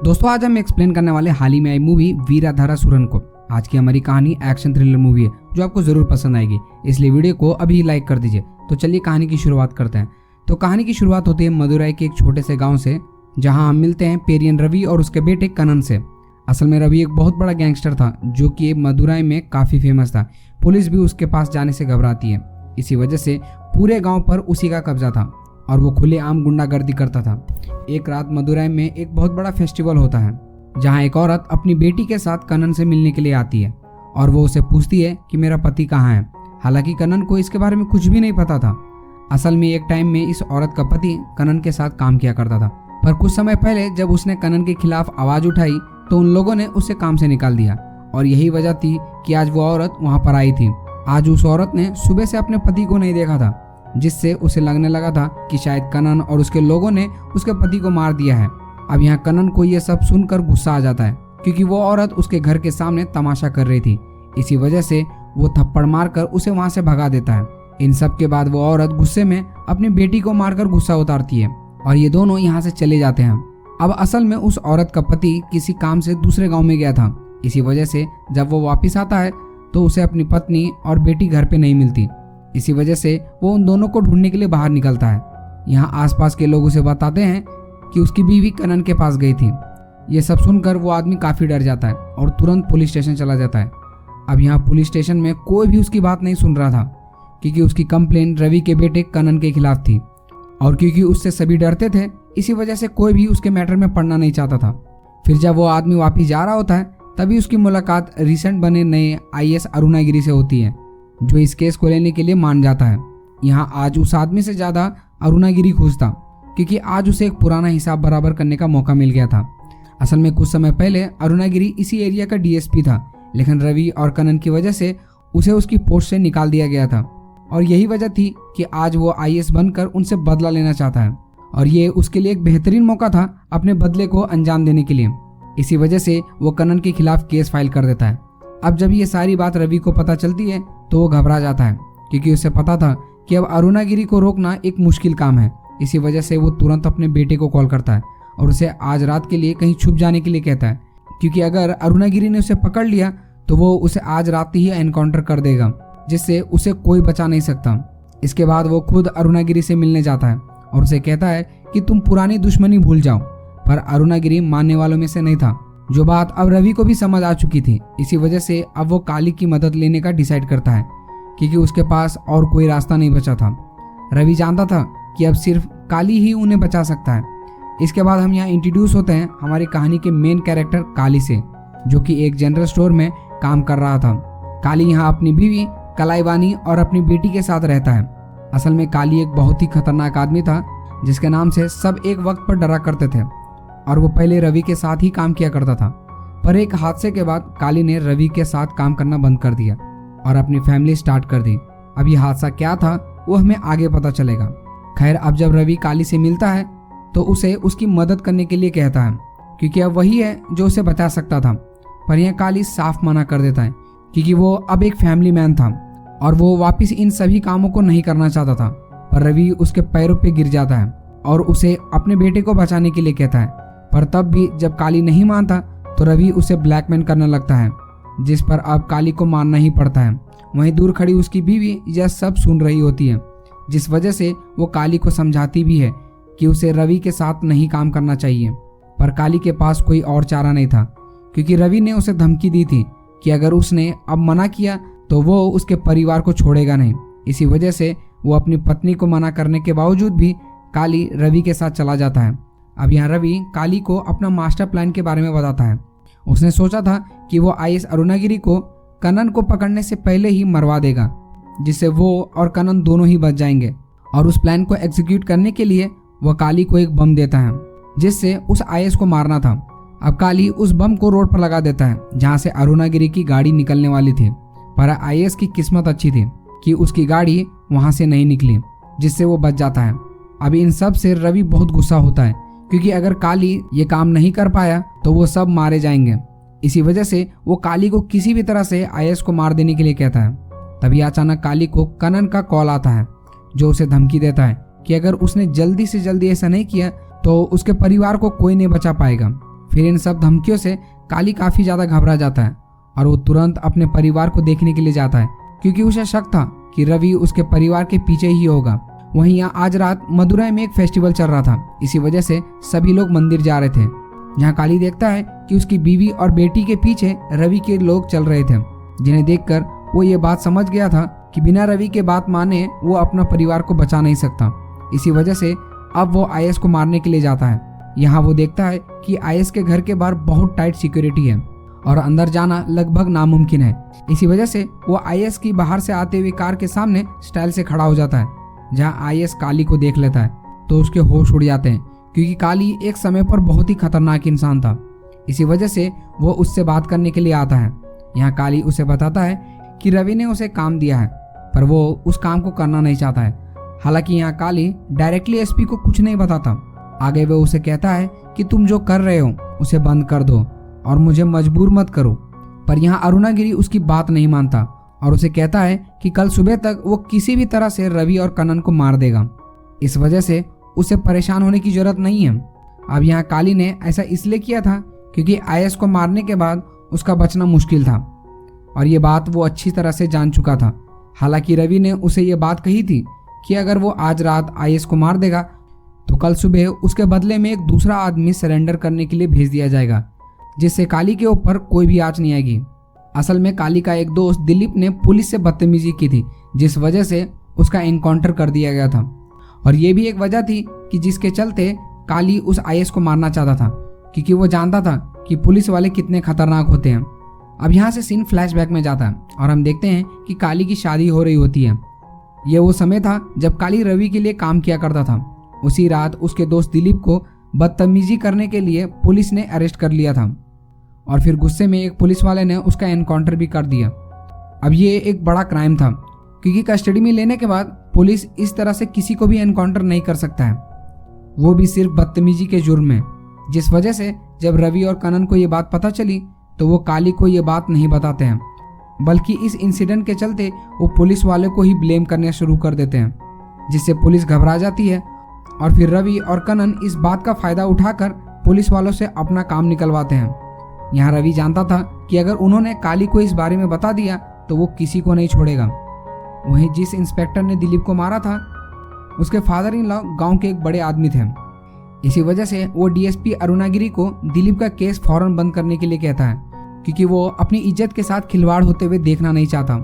दोस्तों आज हम एक्सप्लेन करने वाले हाल ही में आई मूवी वीराधरासुरन को। आज की हमारी कहानी एक्शन थ्रिलर मूवी है जो आपको जरूर पसंद आएगी, इसलिए वीडियो को अभी लाइक कर दीजिए। तो चलिए कहानी की शुरुआत करते हैं। तो कहानी की शुरुआत होती है मदुराई के एक छोटे से गाँव से, जहाँ हम मिलते हैं पेरियन रवि और उसके बेटे कनन से। असल में रवि एक बहुत बड़ा गैंगस्टर था जो कि मदुराई में काफी फेमस था। पुलिस भी उसके पास जाने से घबराती है, इसी वजह से पूरे गांव पर उसी का कब्जा था और वो खुलेआम गुंडागर्दी करता था। एक रात मदुराई में एक बहुत बड़ा फेस्टिवल होता है जहां एक औरत अपनी बेटी के साथ कनन से मिलने के लिए आती है और वो उसे पूछती है कि मेरा पति कहाँ है। हालांकि कनन को इसके बारे में कुछ भी नहीं पता था। असल में एक टाइम में इस औरत का पति कनन के साथ काम किया करता था, पर कुछ समय पहले जब उसने कनन के खिलाफ आवाज उठाई तो उन लोगों ने उसे काम से निकाल दिया और यही वजह थी कि आज वो औरत वहां पर आई थी। आज उस औरत ने सुबह से अपने पति को नहीं देखा था, जिससे उसे लगने लगा था कि शायद कनन और उसके लोगों ने उसके पति को मार दिया है। अब यहाँ कनन को ये सब सुनकर गुस्सा आ जाता है क्योंकि वो औरत उसके घर के सामने तमाशा कर रही थी। इसी वजह से वो थप्पड़ मारकर उसे वहां से भगा देता है। इन सब के बाद वो औरत गुस्से में अपनी बेटी को मारकर गुस्सा उतारती है और ये दोनों यहाँ से चले जाते हैं। अब असल में उस औरत का पति किसी काम से दूसरे गाँव में गया था। इसी वजह से जब वो वापिस आता है तो उसे अपनी पत्नी और बेटी घर पे नहीं मिलती। इसी वजह से वो उन दोनों को ढूंढने के लिए बाहर निकलता है। यहाँ आसपास के लोग उसे बताते हैं कि उसकी बीवी कनन के पास गई थी। ये सब सुनकर वो आदमी काफी डर जाता है और तुरंत पुलिस स्टेशन चला जाता है। अब यहाँ पुलिस स्टेशन में कोई भी उसकी बात नहीं सुन रहा था क्योंकि उसकी कंप्लेन रवि के बेटे कनन के खिलाफ थी और क्योंकि उससे सभी डरते थे, इसी वजह से कोई भी उसके मैटर में पड़ना नहीं चाहता था। फिर जब वो आदमी वापिस जा रहा होता है तभी उसकी मुलाकात रिसेंट बने नए IAS अरुणागिरी से होती है, जो इस केस को लेने के लिए मान जाता है। यहाँ आज उस आदमी से ज्यादा अरुणागिरी खुश था क्योंकि आज उसे एक पुराना हिसाब बराबर करने का मौका मिल गया था। असल में कुछ समय पहले अरुणागिरी इसी एरिया का DSP था, लेकिन रवि और कनन की वजह से उसे उसकी पोस्ट से निकाल दिया गया था और यही वजह थी कि आज वो IAS बनकर उनसे बदला लेना चाहता है और ये उसके लिए एक बेहतरीन मौका था अपने बदले को अंजाम देने के लिए। इसी वजह से वो कनन के खिलाफ केस फाइल कर देता है। अब जब ये सारी बात रवि को पता चलती है तो वो घबरा जाता है क्योंकि उसे पता था कि अब अरुणागिरी को रोकना एक मुश्किल काम है। इसी वजह से वो तुरंत अपने बेटे को कॉल करता है और उसे आज रात के लिए कहीं छुप जाने के लिए कहता है, क्योंकि अगर अरुणागिरी ने उसे पकड़ लिया तो वो उसे आज रात ही एनकाउंटर कर देगा, जिससे उसे कोई बचा नहीं सकता। इसके बाद वो खुद अरुणागिरी से मिलने जाता है और उसे कहता है कि तुम पुरानी दुश्मनी भूल जाओ, पर अरुणागिरी मानने वालों में से नहीं था, जो बात अब रवि को भी समझ आ चुकी थी। इसी वजह से अब वो काली की मदद लेने का डिसाइड करता है क्योंकि उसके पास और कोई रास्ता नहीं बचा था। रवि जानता था कि अब सिर्फ काली ही उन्हें बचा सकता है। इसके बाद हम यहाँ इंट्रोड्यूस होते हैं हमारी कहानी के मेन कैरेक्टर काली से, जो कि एक जनरल स्टोर में काम कर रहा था। काली यहाँ अपनी बीवी कलाईवानी और अपनी बेटी के साथ रहता है। असल में काली एक बहुत ही खतरनाक आदमी था जिसके नाम से सब एक वक्त पर डरा करते थे और वो पहले रवि के साथ ही काम किया करता था, पर एक हादसे के बाद काली ने रवि के साथ काम करना बंद कर दिया और अपनी फैमिली स्टार्ट कर दी। अब ये हादसा क्या था वो हमें आगे पता चलेगा। खैर, अब जब रवि काली से मिलता है तो उसे उसकी मदद करने के लिए कहता है क्योंकि अब वही है जो उसे बचा सकता था, पर यह काली साफ मना कर देता है क्योंकि वो अब एक फैमिली मैन था और वो वापिस इन सभी कामों को नहीं करना चाहता था। पर रवि उसके पैरों पे गिर जाता है और उसे अपने बेटे को बचाने के लिए कहता है, पर तब भी जब काली नहीं मानता तो रवि उसे ब्लैकमेल करने लगता है, जिस पर अब काली को मानना ही पड़ता है। वहीं दूर खड़ी उसकी बीवी यह सब सुन रही होती है, जिस वजह से वो काली को समझाती भी है कि उसे रवि के साथ नहीं काम करना चाहिए। पर काली के पास कोई और चारा नहीं था क्योंकि रवि ने उसे धमकी दी थी कि अगर उसने अब मना किया तो वो उसके परिवार को छोड़ेगा नहीं। इसी वजह से वो अपनी पत्नी को मना करने के बावजूद भी काली रवि के साथ चला जाता है। अब यहाँ रवि काली को अपना मास्टर प्लान के बारे में बताता है। उसने सोचा था कि वो IAS अरुणागिरी को कनन को पकड़ने से पहले ही मरवा देगा, जिससे वो और कनन दोनों ही बच जाएंगे। और उस प्लान को एग्जीक्यूट करने के लिए वह काली को एक बम देता है जिससे उस IAS को मारना था। अब काली उस बम को रोड पर लगा देता है जहाँ से अरुणागिरी की गाड़ी निकलने वाली थी, पर IAS की किस्मत अच्छी थी कि उसकी गाड़ी वहां से नहीं निकली, जिससे वो बच जाता है। अब इन सब से रवि बहुत गुस्सा होता है क्योंकि अगर काली ये काम नहीं कर पाया तो वो सब मारे जाएंगे। इसी वजह से वो काली को किसी भी तरह से IAS को मार देने के लिए कहता है। तभी अचानक काली को कनन का कॉल आता है जो उसे धमकी देता है कि अगर उसने जल्दी से जल्दी ऐसा नहीं किया तो उसके परिवार को कोई नहीं बचा पाएगा। फिर इन सब धमकियों से काली काफी ज्यादा घबरा जाता है और वो तुरंत अपने परिवार को देखने के लिए जाता है, क्योंकि उसे शक था कि रवि उसके परिवार के पीछे ही होगा। वहीं यहाँ आज रात मदुरई में एक फेस्टिवल चल रहा था, इसी वजह से सभी लोग मंदिर जा रहे थे, जहाँ काली देखता है कि उसकी बीवी और बेटी के पीछे रवि के लोग चल रहे थे, जिन्हें देखकर वो ये बात समझ गया था कि बिना रवि के बात माने वो अपना परिवार को बचा नहीं सकता। इसी वजह से अब वो आईएस को मारने के लिए जाता है। यहाँ वो देखता है कि आईएस के घर के बाहर बहुत टाइट सिक्योरिटी है और अंदर जाना लगभग नामुमकिन है। इसी वजह से वो आईएस की बाहर से आते हुए कार के सामने स्टाइल से खड़ा हो जाता है, जहाँ आईएस काली को देख लेता है तो उसके होश उड़ जाते हैं, क्योंकि काली एक समय पर बहुत ही खतरनाक इंसान था। इसी वजह से वो उससे बात करने के लिए आता है। यहाँ काली उसे बताता है कि रवि ने उसे काम दिया है, पर वो उस काम को करना नहीं चाहता है। हालांकि यहाँ काली डायरेक्टली एसपी को कुछ नहीं बताता। आगे वो उसे कहता है कि तुम जो कर रहे हो उसे बंद कर दो और मुझे मजबूर मत करो। पर यहाँ अरुणागिरी उसकी बात नहीं मानता और उसे कहता है कि कल सुबह तक वो किसी भी तरह से रवि और कनन को मार देगा। इस वजह से उसे परेशान होने की जरूरत नहीं है। अब यहाँ काली ने ऐसा इसलिए किया था क्योंकि आईएस को मारने के बाद उसका बचना मुश्किल था और ये बात वो अच्छी तरह से जान चुका था। हालांकि रवि ने उसे ये बात कही थी कि अगर वो आज रात आईएस को मार देगा तो कल सुबह उसके बदले में एक दूसरा आदमी सरेंडर करने के लिए भेज दिया जाएगा, जिससे काली के ऊपर कोई भी आंच नहीं आएगी। असल में काली का एक दोस्त दिलीप ने पुलिस से बदतमीजी की थी, जिस वजह से उसका एनकाउंटर कर दिया गया था और ये भी एक वजह थी कि जिसके चलते काली उस आईएस को मारना चाहता था, क्योंकि वो जानता था कि पुलिस वाले कितने खतरनाक होते हैं। अब यहाँ से सीन फ्लैशबैक में जाता है और हम देखते हैं कि काली की शादी हो रही होती है। ये वो समय था जब काली रवि के लिए काम किया करता था। उसी रात उसके दोस्त दिलीप को बदतमीजी करने के लिए पुलिस ने अरेस्ट कर लिया था और फिर गुस्से में एक पुलिस वाले ने उसका एनकाउंटर भी कर दिया। अब ये एक बड़ा क्राइम था, क्योंकि कस्टडी में लेने के बाद पुलिस इस तरह से किसी को भी एनकाउंटर नहीं कर सकता है, वो भी सिर्फ बदतमीजी के जुर्म में। जिस वजह से जब रवि और कनन को ये बात पता चली तो वो काली को ये बात नहीं बताते हैं, बल्कि इस इंसिडेंट के चलते वो पुलिस वाले को ही ब्लेम करना शुरू कर देते हैं, जिससे पुलिस घबरा जाती है और फिर रवि और कनन इस बात का फायदा उठाकर पुलिस वालों से अपना काम निकलवाते हैं। यहाँ रवि जानता था कि अगर उन्होंने काली को इस बारे में बता दिया तो वो किसी को नहीं छोड़ेगा। वहीं जिस इंस्पेक्टर ने दिलीप को मारा था उसके फादर इन लॉ गाँव के एक बड़े आदमी थे। इसी वजह से वो डीएसपी अरुणागिरी को दिलीप का केस फौरन बंद करने के लिए कहता है, क्योंकि वो अपनी इज्जत के साथ खिलवाड़ होते हुए देखना नहीं चाहता।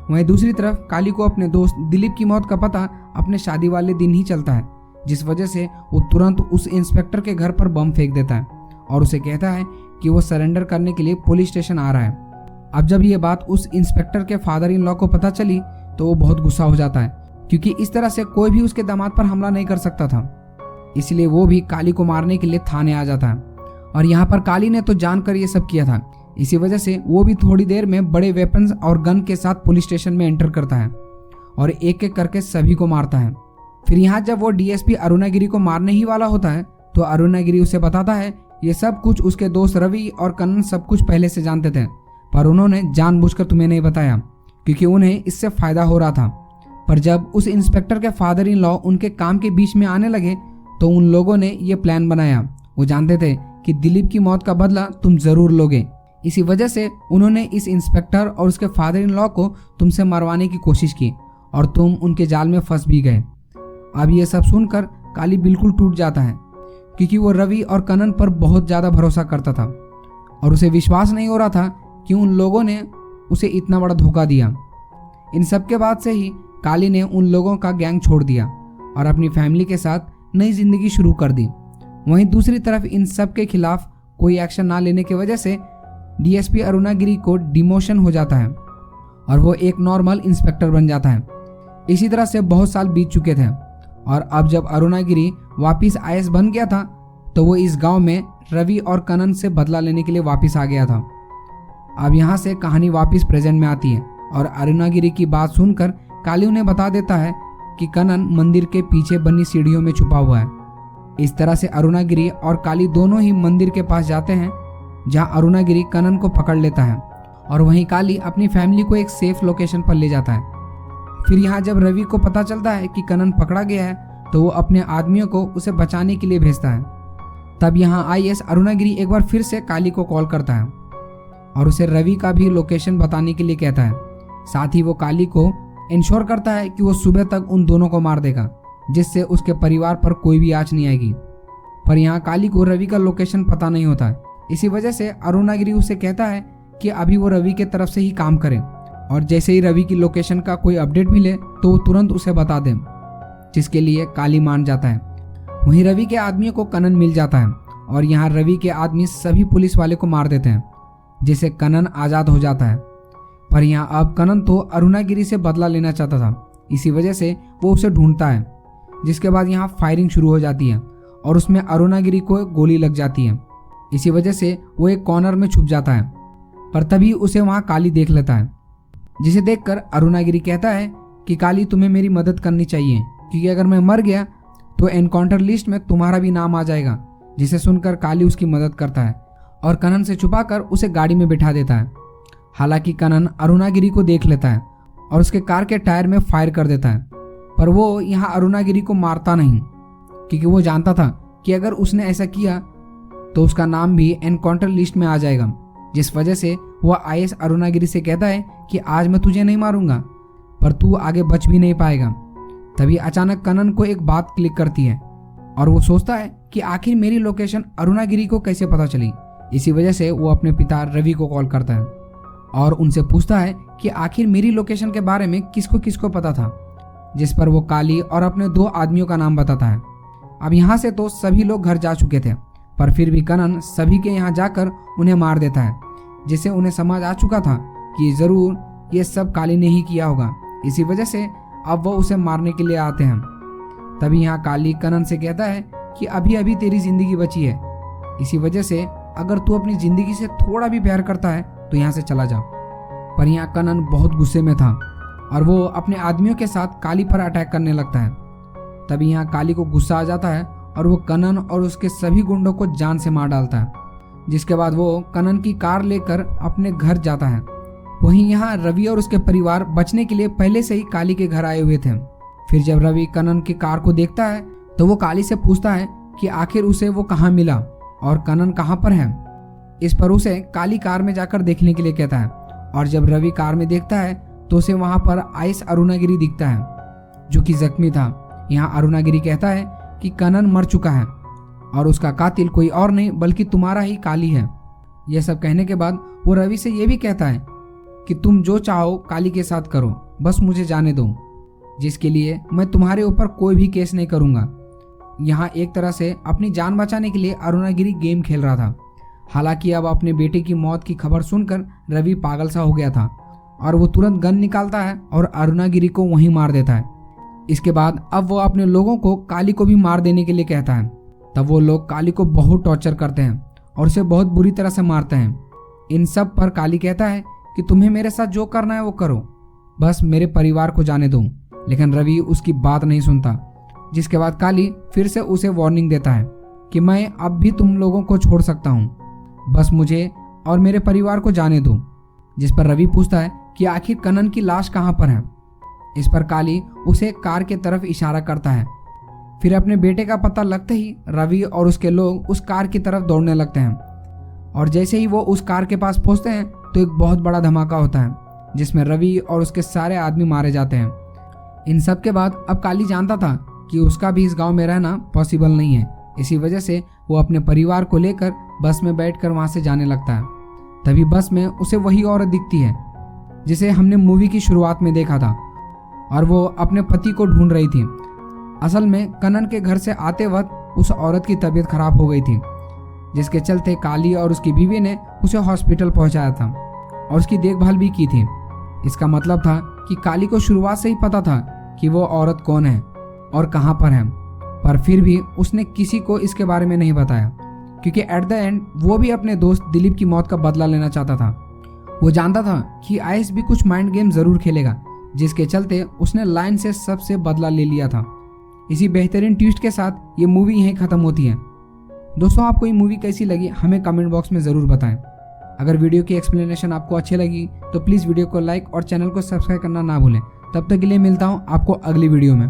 वहीं दूसरी तरफ काली को अपने दोस्त दिलीप की मौत का पता अपने शादी वाले दिन ही चलता है, जिस वजह से वो तुरंत उस इंस्पेक्टर के घर पर बम फेंक देता है और उसे कहता है कि वो सरेंडर करने के लिए पुलिस स्टेशन आ रहा है। अब जब ये बात उस इंस्पेक्टर के फादर इन लॉ को पता चली तो वो बहुत गुस्सा हो जाता है, क्योंकि इस तरह से कोई भी उसके दामाद पर हमला नहीं कर सकता था। इसलिए वो भी काली को मारने के लिए थाने आ जाता है और यहाँ पर काली ने तो जानकर ये सब किया था। इसी वजह से वो भी थोड़ी देर में बड़े वेपन्स और गन के साथ पुलिस स्टेशन में एंटर करता है और एक एक करके सभी को मारता है। फिर यहाँ जब वो डीएसपी अरुणागिरी को मारने ही वाला होता है तो अरुणागिरी उसे बताता है ये सब कुछ उसके दोस्त रवि और कनन सब कुछ पहले से जानते थे, पर उन्होंने जानबूझकर तुम्हें नहीं बताया क्योंकि उन्हें इससे फायदा हो रहा था। पर जब उस इंस्पेक्टर के फादर इन लॉ उनके काम के बीच में आने लगे तो उन लोगों ने ये प्लान बनाया। वो जानते थे कि दिलीप की मौत का बदला तुम जरूर लोगे, इसी वजह से उन्होंने इस इंस्पेक्टर और उसके फादर इन लॉ को तुमसे मरवाने की कोशिश की और तुम उनके जाल में फंस भी गए। अब ये सब सुनकर काली बिल्कुल टूट जाता है, क्योंकि वो रवि और कनन पर बहुत ज़्यादा भरोसा करता था और उसे विश्वास नहीं हो रहा था कि उन लोगों ने उसे इतना बड़ा धोखा दिया। इन सब के बाद से ही काली ने उन लोगों का गैंग छोड़ दिया और अपनी फैमिली के साथ नई जिंदगी शुरू कर दी। वहीं दूसरी तरफ इन सब के खिलाफ कोई एक्शन ना लेने की वजह से डीएसपी अरुणागिरी को डिमोशन हो जाता है और वो एक नॉर्मल इंस्पेक्टर बन जाता है। इसी तरह से बहुत साल बीत चुके थे और अब जब अरुणागिरी वापिस आईएएस बन गया था तो वो इस गांव में रवि और कनन से बदला लेने के लिए वापस आ गया था। अब यहाँ से कहानी वापस प्रेजेंट में आती है और अरुणागिरी की बात सुनकर काली उन्हें बता देता है कि कनन मंदिर के पीछे बनी सीढ़ियों में छुपा हुआ है। इस तरह से अरुणागिरी और काली दोनों ही मंदिर के पास जाते हैं, जहां अरुणागिरी कनन को पकड़ लेता है और वहीं काली अपनी फैमिली को एक सेफ लोकेशन पर ले जाता है। फिर यहाँ जब रवि को पता चलता है कि कनन पकड़ा गया है तो वो अपने आदमियों को उसे बचाने के लिए भेजता है। तब यहाँ आईएएस अरुणागिरी एक बार फिर से काली को कॉल करता है और उसे रवि का भी लोकेशन बताने के लिए कहता है। साथ ही वो काली को इंश्योर करता है कि वो सुबह तक उन दोनों को मार देगा, जिससे उसके परिवार पर कोई भी आंच नहीं आएगी। पर यहाँ काली को रवि का लोकेशन पता नहीं होता है। इसी वजह से अरुणागिरी उसे कहता है कि अभी वो रवि के तरफ से ही काम करे और जैसे ही रवि की लोकेशन का कोई अपडेट मिले तो वो तुरंत उसे बता दे, जिसके लिए काली मान जाता है। वहीं रवि के आदमियों को कनन मिल जाता है और यहाँ रवि के आदमी सभी पुलिस वाले को मार देते हैं, जिससे कनन आज़ाद हो जाता है। पर यहाँ अब कनन तो अरुणागिरी से बदला लेना चाहता था, इसी वजह से वो उसे ढूंढता है। जिसके बाद यहाँ फायरिंग शुरू हो जाती है और उसमें अरुणागिरी को गोली लग जाती है। इसी वजह से वो एक कॉर्नर में छुप जाता है। पर तभी उसे वहाँ काली देख लेता है, जिसे देखकर अरुणागिरी कहता है कि काली तुम्हें मेरी मदद करनी चाहिए, क्योंकि अगर मैं मर गया तो एनकाउंटर लिस्ट में तुम्हारा भी नाम आ जाएगा। जिसे सुनकर काली उसकी मदद करता है और कनन से छुपाकर उसे गाड़ी में बिठा देता है। हालांकि कनन अरुणागिरी को देख लेता है और उसके कार के टायर में फायर कर देता है, पर वो यहाँ अरुणागिरी को मारता नहीं, क्योंकि वो जानता था कि अगर उसने ऐसा किया तो उसका नाम भी एनकाउंटर लिस्ट में आ जाएगा। जिस वजह से वह आईएएस अरुणागिरी से कहता है कि आज मैं तुझे नहीं मारूंगा, पर तू आगे बच भी नहीं पाएगा। तभी अचानक कनन को एक बात क्लिक करती है और वो सोचता है कि आखिर मेरी लोकेशन अरुणागिरी को कैसे पता चली। इसी वजह से वो अपने पिता रवि को कॉल करता है और उनसे पूछता है कि आखिर मेरी लोकेशन के बारे में किसको किसको पता था, जिस पर वो काली और अपने 2 आदमियों का नाम बताता है। अब यहाँ से तो सभी लोग घर जा चुके थे, पर फिर भी कनन सभी के यहाँ जाकर उन्हें मार देता है, जिससे उन्हें समझ आ चुका था कि ज़रूर ये सब काली ने ही किया होगा। इसी वजह से अब वो उसे मारने के लिए आते हैं। तभी यहाँ काली कनन से कहता है कि अभी अभी तेरी ज़िंदगी बची है, इसी वजह से अगर तू अपनी ज़िंदगी से थोड़ा भी प्यार करता है तो यहाँ से चला जा। पर यहाँ कनन बहुत गुस्से में था और वो अपने आदमियों के साथ काली पर अटैक करने लगता है। तभी यहाँ काली को गुस्सा आ जाता है और वो कनन और उसके सभी गुंडों को जान से मार डालता है। जिसके बाद वो कनन की कार लेकर अपने घर जाता है। वहीं यहाँ रवि और उसके परिवार बचने के लिए पहले से ही काली के घर आए हुए थे। फिर जब रवि कनन की कार को देखता है तो वो काली से पूछता है कि आखिर उसे वो कहाँ मिला और कनन कहाँ पर है। इस पर उसे काली कार में जाकर देखने के लिए कहता है और जब रवि कार में देखता है तो उसे वहाँ पर आईएएस अरुणागिरी दिखता है, जो कि जख्मी था। यहाँ अरुणागिरी कहता है कि कनन मर चुका है और उसका कातिल कोई और नहीं बल्कि तुम्हारा ही काली है। यह सब कहने के बाद वो रवि से यह भी कहता है कि तुम जो चाहो काली के साथ करो, बस मुझे जाने दो, जिसके लिए मैं तुम्हारे ऊपर कोई भी केस नहीं करूँगा। यहाँ एक तरह से अपनी जान बचाने के लिए अरुणागिरी गेम खेल रहा था। हालांकि अब अपने बेटे की मौत की खबर सुनकर रवि पागल सा हो गया था और वो तुरंत गन निकालता है और अरुणागिरी को वहीं मार देता है। इसके बाद अब वो अपने लोगों को काली को भी मार देने के लिए कहता है। तब वो लोग काली को बहुत टॉर्चर करते हैं और उसे बहुत बुरी तरह से मारते हैं। इन सब पर काली कहता है कि तुम्हें मेरे साथ जो करना है वो करो, बस मेरे परिवार को जाने दो। लेकिन रवि उसकी बात नहीं सुनता, जिसके बाद काली फिर से उसे वार्निंग देता है कि मैं अब भी तुम लोगों को छोड़ सकता हूँ, बस मुझे और मेरे परिवार को जाने दो। जिस पर रवि पूछता है कि आखिर कनन की लाश कहाँ पर है। इस पर काली उसे कार के तरफ इशारा करता है। फिर अपने बेटे का पता लगते ही रवि और उसके लोग उस कार की तरफ दौड़ने लगते हैं और जैसे ही वो उस कार के पास पहुंचते हैं तो एक बहुत बड़ा धमाका होता है, जिसमें रवि और उसके सारे आदमी मारे जाते हैं। इन सब के बाद अब काली जानता था कि उसका भी इस गांव में रहना पॉसिबल नहीं है। इसी वजह से वो अपने परिवार को लेकर बस में बैठकर वहां से जाने लगता है। तभी बस में उसे वही औरत दिखती है जिसे हमने मूवी की शुरुआत में देखा था और वो अपने पति को ढूंढ रही थी। असल में कनन के घर से आते वक्त उस औरत की तबीयत खराब हो गई थी, जिसके चलते काली और उसकी बीवी ने उसे हॉस्पिटल पहुंचाया था और उसकी देखभाल भी की थी। इसका मतलब था कि काली को शुरुआत से ही पता था कि वो औरत कौन है और कहां पर है, पर फिर भी उसने किसी को इसके बारे में नहीं बताया, क्योंकि एट द एंड वो भी अपने दोस्त दिलीप की मौत का बदला लेना चाहता था। वो जानता था कि आईएएस भी कुछ माइंड गेम जरूर खेलेगा, जिसके चलते उसने लाइन से सबसे बदला ले लिया था। इसी बेहतरीन ट्विस्ट के साथ ये मूवी यहीं ख़त्म होती है। दोस्तों, आपको ये मूवी कैसी लगी हमें कमेंट बॉक्स में ज़रूर बताएं। अगर वीडियो की एक्सप्लेनेशन आपको अच्छी लगी तो प्लीज़ वीडियो को लाइक और चैनल को सब्सक्राइब करना ना भूलें। तब तक के लिए मिलता हूँ आपको अगली वीडियो में।